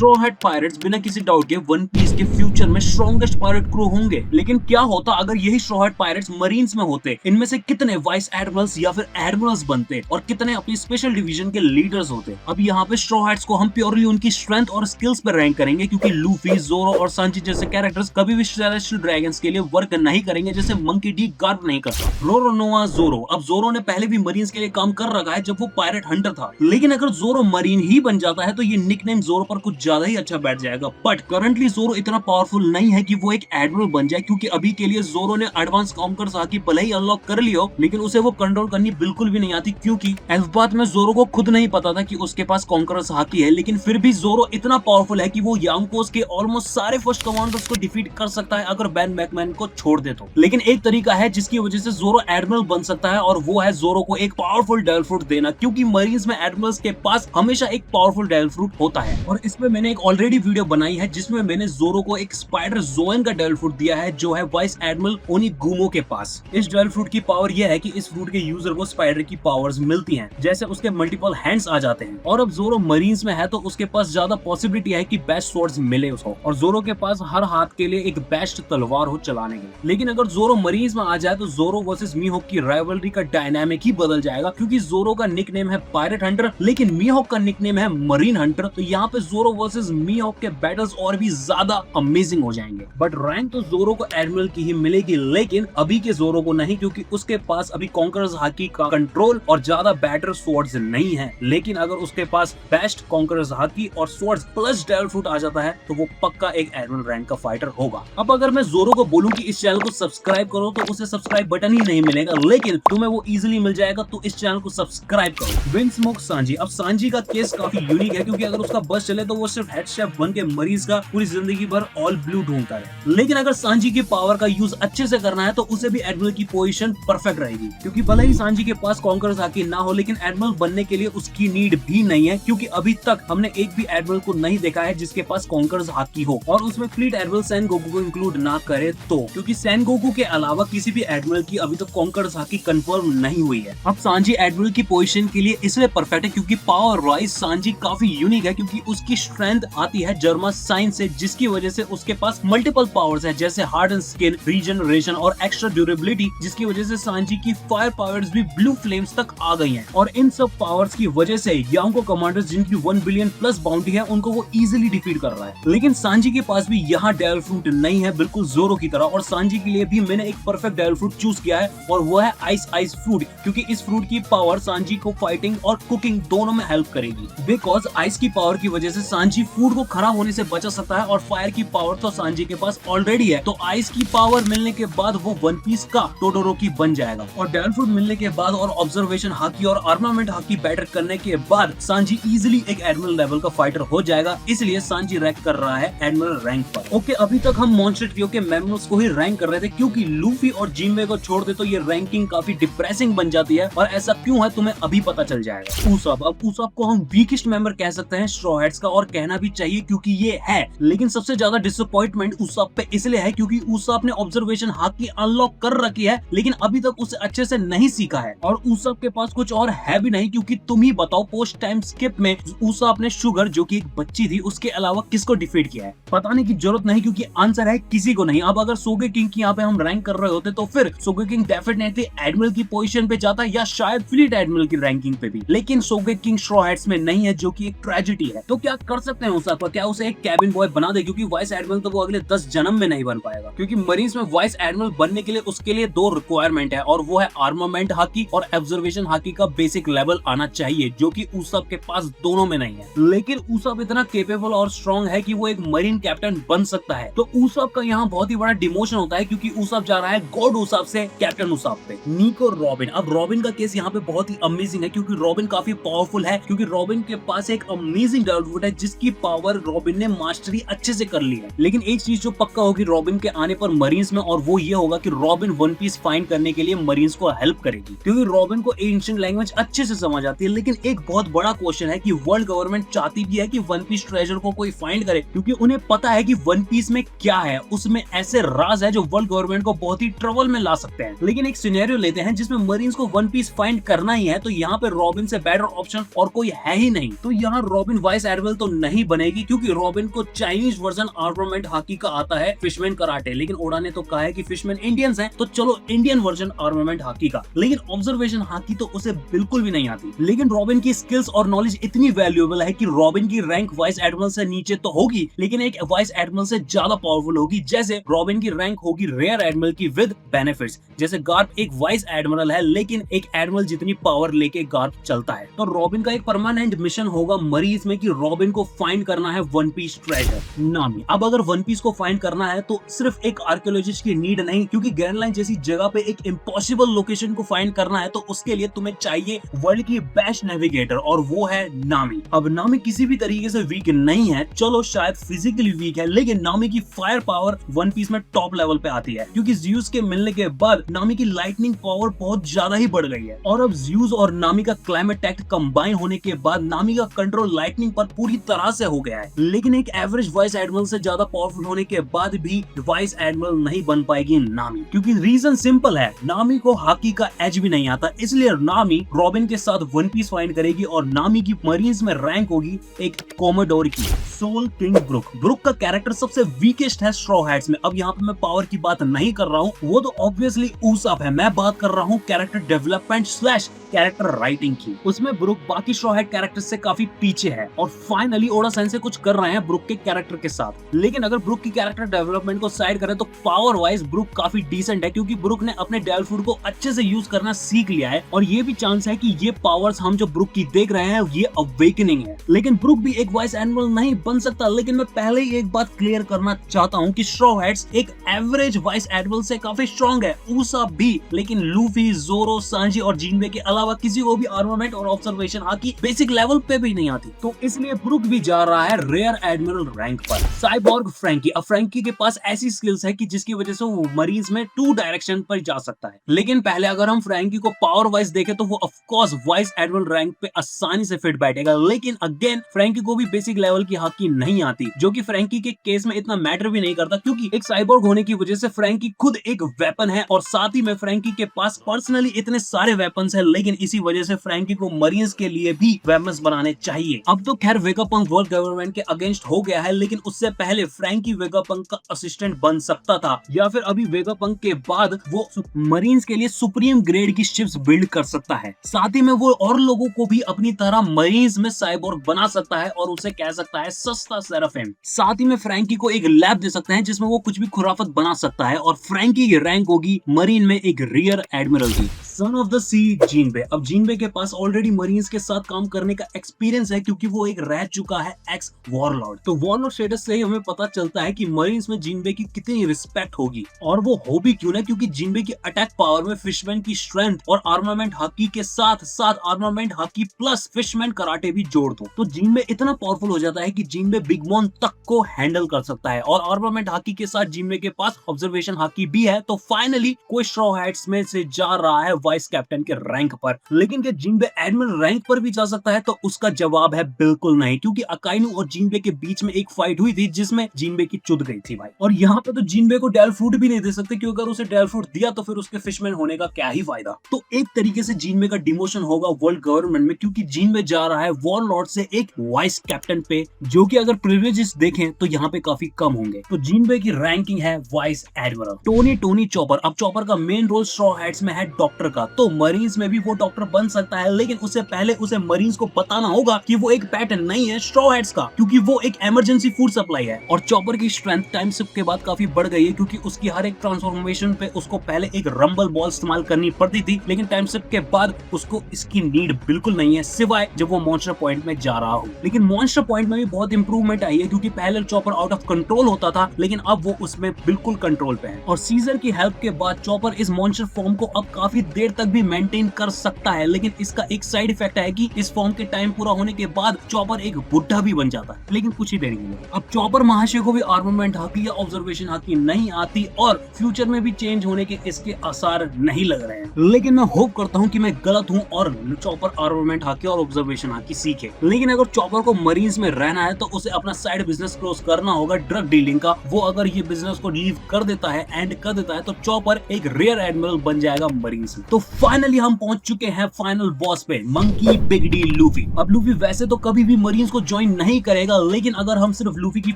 Straw hat pirates बिना किसी doubt के वन पीस के फ्यूचर में स्ट्रॉन्गेस्ट पायरेट क्रू होंगे, लेकिन क्या होता अगर यही स्ट्रॉ हैट पायरेट्स मरीन्स में होते? इनमें से कितने वाइस एडमिरल्स या फिर एडमिरल्स बनते और कितने अपनी स्पेशल डिवीजन के लीडर्स होते? अब यहाँ पे स्ट्रॉ हैट्स को हम प्योरली उनकी स्ट्रेंथ और स्किल्स पर रैंक करेंगे, क्योंकि लूफी, जोरो और सांची जैसे कैरेक्टर्स कभी भी सेलेस्टियल ड्रैगन्स के लिए वर्क नहीं करेंगे, जैसे मंकी डी गार्प नहीं करता। रोरोनोआ जोरो, अब जोरो ने पहले भी मरीन्स के लिए काम कर रखा है जब वो पायरेट हंटर था, लेकिन अगर जोरो मरीन ही बन जाता है तो ये निकनेम जोरो पर कुछ ज्यादा ही अच्छा बैठ जाएगा। बट करंटली जोरो इतना पावरफुल नहीं है कि वो एक एडमिरल बन जाए, क्योंकि अभी के लिए जोरो ने एडवांस कॉन्कर्स हाकी भले ही अनलॉक कर लियो, लेकिन उसे वो कंट्रोल करनी बिल्कुल भी नहीं आती, क्योंकि एल्फबात में जोरो को खुद नहीं पता था कि उसके पास कॉन्करर्स हाकी है। लेकिन फिर भी जोरो इतना पावरफुल है कि वो यांकोस के ऑलमोस्ट सारे फर्स्ट कमांडर्स को डिफीट कर सकता है अगर बैन मैकमैन को छोड़ दे तो। लेकिन एक तरीका है जिसकी वजह से जोरो एडमिरल बन सकता है, और वो है जोरो को एक पावरफुल डेविल फ्रूट देना, क्योंकि मरीन्स में एडमिरल्स के पास हमेशा एक पावरफुल डेविल फ्रूट होता है। और इसमें मैंने एक ऑलरेडी वीडियो बनाई है जिसमें मैंने जोरो को एक स्पाइडर जोएन का डेविल फ्रूट दिया है, जो है वाइस एडमिरल ओनिगुमो के पास। इस डेविल फ्रूट की पावर यह है कि इस फ्रूट के यूजर को स्पाइडर की पावर्स मिलती हैं, जैसे उसके मल्टीपल हैंड्स आ जाते हैं। और अब जोरो मरीन्स में है तो उसके पास ज्यादा पॉसिबिलिटी है कि बेस्ट स्वॉर्ड्स मिले उसको, और जोरो के पास हर हाथ के लिए एक बेस्ट तलवार हो चलाने के। लेकिन अगर जोरो मरीन्स में आ जाए तो जोरो वर्सेस मीहोक की राइवलरी का डायनामिक ही बदल जाएगा, क्योंकि जोरो का निकनेम है पायरेट हंटर लेकिन मीहोक का निकनेम है मरीन हंटर। तो यहाँ पे जोरो वर्सेस मीहोक के बैटल्स और भी ज्यादा अमेजिंग हो जाएंगे। बट रैंक तो जोरो को एडमिरल की ही मिलेगी, लेकिन अभी के जोरो को नहीं, क्योंकि उसके पास अभी कॉन्करर्स हाकी का कंट्रोल और ज्यादा बैटर स्वॉर्ड्स नहीं है। लेकिन अगर उसके पास बेस्ट कॉन्करर्स हाकी और स्वॉर्ड्स प्लस डेविल फ्रूट आ जाता है तो वो पक्का एक एडमिरल रैंक का फाइटर होगा। अब अगर मैं जोरो को बोलूं कि इस चैनल को सब्सक्राइब करो तो उसे सब्सक्राइब बटन ही नहीं मिलेगा, लेकिन तुम्हें वो इजीली मिल जाएगा, तो इस चैनल को सब्सक्राइब करो। विंस्मोक सांजी, अब सांजी का केस काफी यूनिक है, क्योंकि अगर उसका बस चले तो वो सिर्फ हेड शेफ बन के मरीज का पूरी जिंदगी भर ऑल ब्लू ढूंढता है। लेकिन अगर सांजी की पावर का यूज अच्छे से करना है तो उसे भी एडमिरल की पोजीशन परफेक्ट रहेगी, क्योंकि भले ही सांजी के पास कॉन्करर्स हाकी ना हो, लेकिन एडमिरल बनने के लिए उसकी नीड भी नहीं है, क्योंकि अभी तक हमने एक भी एडमिरल को नहीं देखा है जिसके पास कॉन्करर्स हाकी हो, और उसमें फ्लीट एडमिरल सैन गोकू को इंक्लूड ना करे तो, क्योंकि सैन गोकू के अलावा किसी भी एडमिरल की अभी तक कॉन्करर्स हाकी कंफर्म नहीं हुई है। अब सांजी एडमिरल की पोजीशन के लिए इसलिए परफेक्ट है क्योंकि पावर वाइज सांजी काफी यूनिक है, क्योंकि उसकी स्ट्रेंथ आती है जर्मा साइंस से, जिसकी वजह से उसके पास मल्टीपल पावर्स है, जैसे हार्ड एंड स्किन, रीजनरेशन और एक्स्ट्रा ड्यूरेबिलिटी, जिसकी वजह से सांजी की फायर पावर्स भी ब्लू फ्लेम्स तक आ गई हैं। और इन सब पावर्स की वजह से यांको कमांडर्स जिनकी 1 बिलियन प्लस बाउंटी है उनको वो इजीली डिफीट कर रहा है। लेकिन सांजी के पास भी यहाँ डेविल फ्रूट नहीं है, बिल्कुल जोरो की तरह, और सांजी के लिए भी मैंने एक परफेक्ट डेविल फ्रूट चूज किया है, और वो है आइस फ्रूट, क्योंकि इस फ्रूट की पावर सांजी को फाइटिंग और कुकिंग दोनों में हेल्प करेगी। बिकॉज आइस की पावर की वजह से सांजी फूड को खराब होने से बचा सकता है, और फायर की पावर तो सांजी के पास ऑलरेडी है, तो आइस की पावर मिलने के बाद वो वन पीस का टोडोरोकी बन जाएगा। और डेविल फ्रूट मिलने के बाद और ऑब्जर्वेशन हाकी और आर्मामेंट हाकी बैटर करने के बाद सांजी इजीली एक एडमिरल लेवल का फाइटर हो जाएगा, इसलिए सांजी रैंक कर रहा है एडमिरल रैंक पर। ओके, अभी तक हम मॉन्स्टर ट्रियो के मेंबर्स को ही रैंक कर रहे थे, क्योंकि लूफी और जिनबे को छोड़ दे तो ये रैंकिंग काफी डिप्रेसिंग बन जाती है, और ऐसा क्यों है तुम्हें अभी पता चल जाएगा। उसब, अब उसब को हम वीकेस्ट मेंबर कह सकते हैं स्ट्रॉ हैट्स का, और कहना भी चाहिए क्योंकि ये है। लेकिन सबसे ज्यादा डिसअपॉइंटमेंट उसब पे इसलिए है क्योंकि उसब ने ऑब्जर्वेशन हाकी अनलॉक कर रखी है, लेकिन अभी तक उसे अच्छे से नहीं सीखा है, और उसब के पास कुछ और है भी नहीं, क्योंकि तुम ही बताओ पोस्ट टाइम स्किप में उसब ने शुगर जो कि एक बच्ची थी उसके अलावा किसको डिफीट किया है? बताने की जरूरत नहीं, क्योंकि आंसर है किसी को नहीं। अब अगर सोगे किंग की यहाँ पे हम रैंक कर रहे होते तो फिर सोगे किंग डेफिनेटली एडमिरल की पोजीशन पे जाता, या शायद फ्लीट एडमिरल की रैंकिंग पे भी, लेकिन सोगे किंग स्ट्रॉ हैट्स में नहीं है, जो कि एक ट्रेजेडी है। तो क्या कर सकते हैं उस पर? क्या उसे एक कैबिन बॉय बना दे, क्योंकि वाइस एडमिरल तो वो अगले 10 जन्म में नहीं बन पाएगा, क्योंकि मरीन्स में वाइस एडमिरल बनने के लिए उसके लिए 2 रिक्वायरमेंट है, और वो है आर्मामेंट हाकी और ऑब्जर्वेशन हाकी का बेसिक लेवल आना चाहिए, जो कि उसब के पास दोनों में नहीं है। लेकिन उसब इतना केपेबल और स्ट्रॉन्ग है कि वो एक मरीन कैप्टन बन सकता है, तो उसब का यहाँ बहुत ही बड़ा डिमोशन होता है, क्योंकि उसब जा रहा है गॉड उसब से कैप्टन उसब पे। निको रॉबिन, अब रॉबिन का केस यहाँ पे बहुत ही अमेजिंग है, क्योंकि रॉबिन काफी पावरफुल है, क्योंकि रॉबिन के पास एक अमेजिंग डेविल फ्रूट है जिसकी पावर रॉबिन ने मास्टरी अच्छे से कर ली है। लेकिन एक चीज जो पक्का होगी रॉबिन के आने पर मरीन्स में, और वो ये होगा कि रॉबिन वन पीस फाइंड करने के लिए मरीन्स को हेल्प करेगी, क्योंकि रॉबिन को एंशिएंट लैंग्वेज अच्छे से समझ आती है। लेकिन एक बहुत बड़ा क्वेश्चन है कि वर्ल्ड गवर्नमेंट चाहती भी है कि वन पीस ट्रेजर को कोई फाइंड करे, क्योंकि उन्हें पता है कि वन पीस में क्या है, उसमें ऐसे राज है जो वर्ल्ड गवर्नमेंट को बहुत ही ट्रबल में ला सकते हैं। लेकिन एक सिनेरियो लेते हैं जिसमें मरीन्स को वन पीस फाइंड करना ही है, तो यहाँ पे रॉबिन से बेटर ऑप्शन और कोई है ही नहीं, तो यहाँ रॉबिन वाइस एडमिरल तो नहीं बनेगी क्योंकि रॉबिन को चाइनीज वर्जन आर्ममेंट हाकी का आता है फिशमैन कराटे, लेकिन ओडा ने तो कहा है कि फिशमैन इंडियंस हैं तो चलो इंडियन वर्जन आर्ममेंट हाकी का, लेकिन ऑब्जर्वेशन हाकी तो उसे बिल्कुल भी नहीं आती। लेकिन रॉबिन की स्किल्स और नॉलेज इतनी वैल्यूएबल है कि रॉबिन की रैंक वाइस एडमिरल से नीचे तो होगी लेकिन एक वाइस एडमिरल से ज्यादा पावरफुल होगी, जैसे रॉबिन की रैंक होगी रेयर एडमिरल की विद बेनिफिट्स। जैसे गार्प एक वाइस एडमिरल है लेकिन एक एडमिरल जितनी पावर लेके गार्प चलता है। तो रॉबिन का एक परमानेंट मिशन होगा मरीज में कि रॉबिन को फाइंड करना है वन पीस ट्रेजर नामी। अब अगर वन पीस को फाइंड करना है तो सिर्फ एक आर्कियोलॉजिस्ट की नीड नहीं, क्योंकि ग्रैंड लाइन जैसी जगह पे एक इम्पॉसिबल लोकेशन को फाइंड करना है तो उसके लिए तुम्हें चाहिए वर्ल्ड की बेस्ट नेविगेटर और वो है नामी। अब नामी किसी भी तरीके से वीक नहीं है, चलो शायद फिजिकली वीक है, लेकिन नामी की फायर पावर वन पीस में टॉप लेवल पे आती है क्योंकि ज़्यूस के मिलने के बाद नामी की लाइटनिंग पावर बहुत ज्यादा ही बढ़ गई है। और अब ज़्यूस और नामी का क्लाइमेट एक्ट कंबाइन होने के बाद नामी का कंट्रोल लाइटनिंग पर पूरी तरह से हो गया है। लेकिन एक एवरेज वाइस एडमिरल से ज्यादा पावरफुल होने के बाद भी वाइस एडमिरल नहीं बन पाएगी नामी, क्योंकि रीजन सिंपल है, नामी को हाकी का एज भी नहीं आता। इसलिए नामी रॉबिन के साथ वन पीस फाइंड करेगी और नामी की मरीन्स में रैंक होगी एक कोमोडोर की, सोल किंग ब्रुक। ब्रुक का कैरेक्टर सबसे वीकेस्ट है स्ट्रॉ हैट्स में। अब यहाँ पे मैं पावर की बात नहीं कर रहा हूँ, वो तो ऑब्वियसली ऊसअप है, मैं बात कर रहा हूँ character development slash character writing की। उसमें ब्रुक बाकी स्ट्रॉ हैट कैरेक्टर से काफी पीछे है और फाइनली ओडा सेंसे कुछ कर रहे हैं ब्रुक के कैरेक्टर के साथ। लेकिन अगर ब्रुक की कैरेक्टर डेवलपमेंट को साइड करें तो पावर वाइज ब्रुक काफी डिसेंट है, क्योंकि ब्रुक ने अपने डेल फूड को अच्छे से यूज करना सीख लिया है और ये भी चांस है कि ये पावर्स हम जो ब्रुक की देख रहे हैं ये अवेकनिंग है। लेकिन ब्रुक भी एक वाइस एडमिरल नहीं बन सकता। लेकिन मैं पहले ही एक बात क्लियर करना चाहता हूँ कि स्ट्रॉ हैट्स एक एवरेज वाइस एडमिरल से काफी स्ट्रॉन्ग है, उसाप भी, लेकिन लूफी, जोरो, सांजी और जिनबे के अलावा किसी को भी आर्मामेंट और ऑब्जर्वेशन हाकी बेसिक लेवल पे भी नहीं आती। तो इसलिए ब्रुक भी जा रहा है रेयर एडमिरल रैंक पर। Cyborg Franky. अब फ्रैंकी के पास ऐसी स्किल्स है कि जिसकी वजह से वो मरीज में 2 डायरेक्शन पर जा सकता है। लेकिन पहले अगर हम फ्रैंकी को पावर वाइज देखें तो वो of course vice admiral rank पे आसानी से फिट बैठेगा। लेकिन अगेन फ्रैंकी को भी बेसिक लेवल की हाकी नहीं आती, जो कि फ्रैंकी के केस में इतना मैटर भी नहीं करता, क्योंकि एक साइबोर्ग होने की वजह से फ्रैंकी खुद एक वेपन है और साथ ही में फ्रैंकी के पास पर्सनली इतने सारे वेपन्स है। लेकिन इसी वजह से फ्रैंकी को मरीज के लिए भी वेपन्स बनाने चाहिए। अब तो खैर वेगापंक वर्ल्ड गवर्नमेंट के अगेंस्ट हो गया है, लेकिन उससे पहले फ्रैंकी वेगापंक का असिस्टेंट बन सकता था, या फिर अभी वेगापंक के बाद वो मरीन्स के लिए सुप्रीम ग्रेड की शिप्स बिल्ड कर सकता है। साथ ही में वो और लोगों को भी अपनी तरह मरीन्स में साइबोर्ग बना सकता है और उसे कह सकता है सस्ता सेराफिम। साथ ही में फ्रैंकी को एक लैब दे सकते हैं जिसमें वो कुछ भी खुराफत बना सकता है और फ्रैंकी की रैंक होगी मरीन में एक रियर एडमिरल की। सन ऑफ द सी जिनबे। अब जिनबे के पास ऑलरेडी मरीन्स के साथ काम करने का एक्सपीरियंस है, क्योंकि वो एक रह चुका है एक्स वॉरलॉर्ड। तो वॉरलॉर्ड स्टेटस से ही हमें पता चलता है कि मरीन्स में जिनबे की कितनी रिस्पेक्ट होगी, और वो हो भी क्यों ना, क्योंकि जिनबे की अटैक पावर में फिशमैन की स्ट्रेंथ और आर्मामेंट हाकी के साथ साथ आर्मामेंट हाकी प्लस फिशमैन कराटे भी जोड़ दो तो जिनबे इतना पावरफुल हो जाता है कि जिनबे बिग मॉन तक को हैंडल कर सकता है। और आर्मामेंट हाकी के साथ जिनबे के पास ऑब्जर्वेशन हाकी भी है। तो फाइनली कोई स्ट्रॉ हैट्स में से जा रहा है वाइस कैप्टन के रैंक पर। लेकिन क्या जिनबे एडमिरल रैंक पर भी जा सकता है? तो उसका जवाब है बिल्कुल नहीं, क्योंकि अकाइनू और जिनबे के बीच में एक फाइट हुई थी जिसमें जिनबे की चुद गई थी भाई। और यहाँ पे तो जिनबे को डेल फ्रूट भी नहीं दे सकते, क्योंकि अगर उसे डेल फ्रूट दिया तो फिर उसके फिशमैन होने का क्या ही फायदा। तो एक तरीके से जिनबे का डिमोशन होगा वर्ल्ड गवर्नमेंट में, क्योंकि जिनबे जा रहा है वॉरलॉर्ड से एक वाइस कैप्टन पे, जो कि अगर प्रिविलेजेस देखें तो यहाँ पे काफी कम होंगे। तो जिनबे की रैंकिंग है वाइस एडमिरल। Tony chopper. अब चॉपर का मेन रोल स्ट्रॉ हैट्स में है डॉक्टर का, तो मरीन्स में भी वो डॉक्टर बन सकता है, लेकिन उससे पहले उसे मरीन्स को बताना होगा कि वो एक पेट नहीं है स्ट्रॉ हैट्स का, क्योंकि वो एक इमरजेंसी फूड सप्लाई है। और चॉपर की स्ट्रेंथ टाइम शिफ्ट के बाद काफी बढ़ गई है, क्योंकि उसकी हर एक ट्रांसफॉर्मेशन पे उसको पहले एक रंबल बॉल इस्तेमाल करनी पड़ती थी, लेकिन टाइम शिफ्ट के बाद उसको इसकी नीड बिल्कुल नहीं है, सिवाय जब वो मॉन्स्टर पॉइंट में जा रहा हो। लेकिन मॉन्स्टर पॉइंट में भी बहुत इंप्रूवमेंट आई है, क्योंकि पहले चॉपर आउट ऑफ कंट्रोल होता था, लेकिन अब वो उसमें बिल्कुल कंट्रोल पे है। और सीजर की हेल्प के बाद चॉपर इस मॉन्स्टर फॉर्म को अब काफी देर तक भी मेंटेन कर सकता है। लेकिन इसका एक साइड इफेक्ट है कि इस फॉर्म के टाइम पूरा होने के बाद चॉपर एक बुढ़ा भी बन जाता है, लेकिन कुछ ही देर के लिए। अब चॉपर महाशय को भी आर्मामेंट हाकी या ऑब्जर्वेशन हाकी नहीं आती, और फ्यूचर में भी चेंज होने के इसके आसार नहीं लग रहे हैं। लेकिन मैं होप करता हूँ कि मैं गलत हूँ और चॉपर आर्मामेंट हाकी और ऑब्जर्वेशन हाकी सीखे। लेकिन अगर चॉपर को मरीन्स में रहना है तो उसे अपना साइड बिजनेस क्लोज करना होगा ड्रग डीलिंग का। वो अगर ये बिजनेस को लीव कर देता है, एंड कर देता है, तो चॉपर एक रेयर एडमिरल बन जाएगा मरीन्स में। तो फाइनली हम पहुंच चुके हैं फाइनल बॉस पे, मंकी बिग डी लूफी। अब लूफी वैसे तो कभी भी मरीन्स को ज्वाइन नहीं करेगा, लेकिन अगर हम सिर्फ लूफी की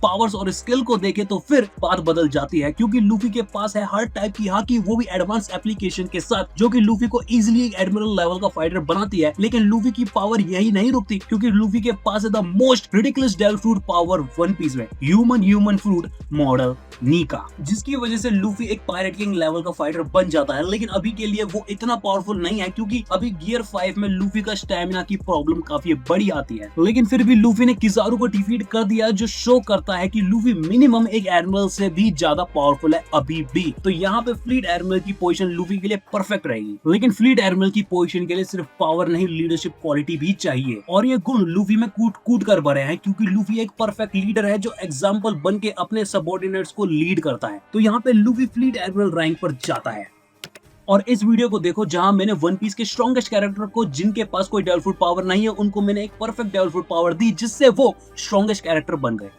पावर्स और स्किल को देखें तो फिर बात बदल जाती है, क्योंकि लूफी के पास है हर टाइप की हाकी, वो भी एडवांस एप्लीकेशन के साथ, जो कि लूफी को इजीली एक एडमिरल लेवल का फाइटर बनाती है। लेकिन लूफी की पावर यही नहीं रुकती, क्योंकि लूफी के पास है the most ridiculous devil fruit power One Piece में, ह्यूमन फ्रूट मॉडल नीका, जिसकी वजह से लूफी एक पायरेट किंग लेवल का फाइटर बन जाता है। लेकिन अभी के लिए वो इतना पावरफुल नहीं है, क्योंकि अभी गियर 5 में लूफी का स्टैमिना की प्रॉब्लम काफी बड़ी आती है। लेकिन फिर भी लूफी ने किजारू को डिफीट कर दिया, जो शो करता है कि लूफी मिनिमम एक एडमिरल से भी ज्यादा पावरफुल है अभी भी। तो यहाँ पे फ्लीट एडमिरल की पोजीशन लूफी के लिए परफेक्ट रहेगी। लेकिन फ्लीट एडमिरल की पोजीशन के लिए सिर्फ पावर नहीं, लीडरशिप क्वालिटी भी चाहिए, और ये गुण लूफी में कूट कूट कर भरे हैं, क्योंकि लूफी एक परफेक्ट लीडर है, जो एग्जाम्पल बन के अपने सबऑर्डिनेट्स को लीड करता है। तो यहाँ पे लूफी फ्लीट एडमिरल रैंक पर जाता है। और इस वीडियो को देखो, जहां मैंने वन पीस के स्ट्रॉन्गेस्ट कैरेक्टर को, जिनके पास कोई डेविल फ्रूट पावर नहीं है, उनको मैंने एक परफेक्ट डेविल फ्रूट पावर दी, जिससे वो स्ट्रॉन्गेस्ट कैरेक्टर बन गए।